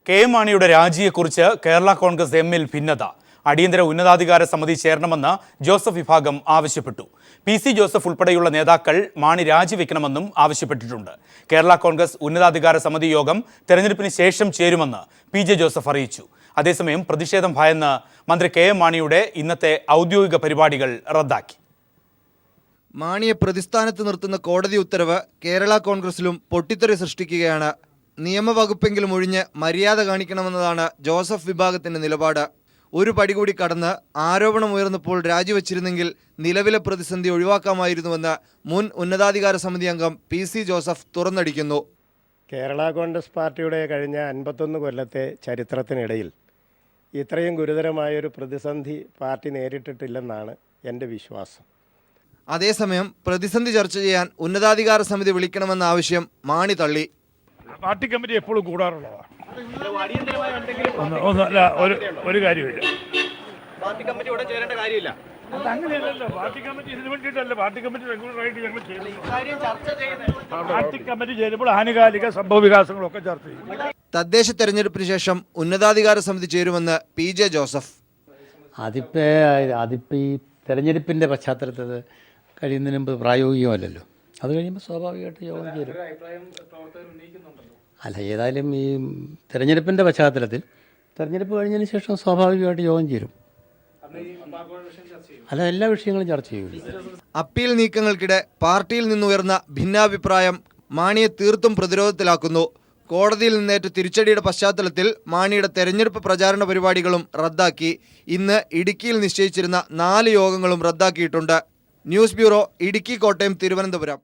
K M മാണിയുടെ രാജിയെക്കുറിച്ച് കേരള കോൺഗ്രസ് എമ്മിൽ ഭിന്നത. അടിയന്തര ഉന്നതാധികാര സമിതി ചേരണമെന്ന് ജോസഫ് വിഭാഗം ആവശ്യപ്പെട്ടു. പി.സി. ജോസഫ് ഉൾപ്പെടെയുള്ള നേതാക്കൾ മാണി രാജിവെക്കണമെന്നും ആവശ്യപ്പെട്ടിട്ടുണ്ട്. കേരള കോൺഗ്രസ് ഉന്നതാധികാര സമിതി യോഗം തെരഞ്ഞെടുപ്പിന് ശേഷം ചേരുമെന്ന് പി.ജെ. ജോസഫ് അറിയിച്ചു. അതേസമയം പ്രതിഷേധം ഭയന്ന് മന്ത്രി കെ എം മാണിയുടെ ഇന്നത്തെ ഔദ്യോഗിക പരിപാടികൾ റദ്ദാക്കി. മാണിയെ പ്രതിസ്ഥാനത്ത് നിർത്തുന്ന കോടതി ഉത്തരവ് കേരള കോൺഗ്രസിലും പൊട്ടിത്തെറി സൃഷ്ടിക്കുകയാണ്. നിയമവകുപ്പെങ്കിലും ഒഴിഞ്ഞ് മര്യാദ കാണിക്കണമെന്നതാണ് ജോസഫ് വിഭാഗത്തിന്റെ നിലപാട്. ഒരു പടി കൂടി കടന്ന് ആരോപണമുയർന്നപ്പോൾ രാജിവെച്ചിരുന്നെങ്കിൽ നിലവിലെ പ്രതിസന്ധി ഒഴിവാക്കാമായിരുന്നുവെന്ന് മുൻ ഉന്നതാധികാര സമിതി അംഗം പി.സി. ജോസഫ് തുറന്നടിക്കുന്നു. കേരള കോൺഗ്രസ് പാർട്ടിയുടെ കഴിഞ്ഞ 51 കൊല്ലത്തെ ചരിത്രത്തിനിടയിൽ ഇത്രയും ഗുരുതരമായൊരു പ്രതിസന്ധി പാർട്ടി നേരിട്ടിട്ടില്ലെന്നാണ് എൻ്റെ വിശ്വാസം. അതേസമയം പ്രതിസന്ധി ചർച്ച ചെയ്യാൻ ഉന്നതാധികാര സമിതി വിളിക്കണമെന്ന ആവശ്യം മാണി തള്ളി. പാർട്ടി കമ്മിറ്റി എപ്പോഴും കൂടാറുള്ളതാണ്. ഒരു കാര്യമില്ല. പാർട്ടി കമ്മിറ്റി ഉടൻ ചേരേണ്ട കാര്യമില്ല. അങ്ങനെയല്ലല്ലോ. പാർട്ടി കമ്മിറ്റി ഇതിനു വേണ്ടിയിട്ടല്ല. പാർട്ടി കമ്മിറ്റി റെഗുലറായിട്ട് ഞങ്ങൾ പാർട്ടി കമ്മിറ്റി ചേരുമ്പോൾ ആനുകാലിക സംഭവ വികാസങ്ങളൊക്കെ ചർച്ച ചെയ്യും. തദ്ദേശ തെരഞ്ഞെടുപ്പിന് ശേഷം ഉന്നതാധികാര സമിതി ചേരുമെന്ന് പി.ജെ. ജോസഫ്. അതിപ്പോൾ ഈ തെരഞ്ഞെടുപ്പിൻ്റെ പശ്ചാത്തലത്തിൽ കഴിയുന്നതിന് മുമ്പ് പ്രായോഗികമല്ലല്ലോ. അത് കഴിയുമ്പോൾ സ്വാഭാവികമായിട്ട് യോഗം ചേരും. അല്ല, ഏതായാലും ഈ തെരഞ്ഞെടുപ്പിൻ്റെ പശ്ചാത്തലത്തിൽ തെരഞ്ഞെടുപ്പ് കഴിഞ്ഞതിന് ശേഷം സ്വാഭാവികമായിട്ട് യോഗം ചേരും. അല്ല, എല്ലാ വിഷയങ്ങളും ചർച്ച ചെയ്യും. അപ്പീൽ നീക്കങ്ങൾക്കിടെ പാർട്ടിയിൽ നിന്നുയർന്ന ഭിന്നാഭിപ്രായം മാണിയെ തീർത്തും പ്രതിരോധത്തിലാക്കുന്നു. കോടതിയിൽ നിന്നേറ്റ തിരിച്ചടിയുടെ പശ്ചാത്തലത്തിൽ മാണിയുടെ തെരഞ്ഞെടുപ്പ് പ്രചാരണ പരിപാടികളും റദ്ദാക്കി. ഇന്ന് ഇടുക്കിയിൽ നിശ്ചയിച്ചിരുന്ന 4 യോഗങ്ങളും റദ്ദാക്കിയിട്ടുണ്ട്. News bureau, Idukki, Kottayam, Thiruvananthapuram.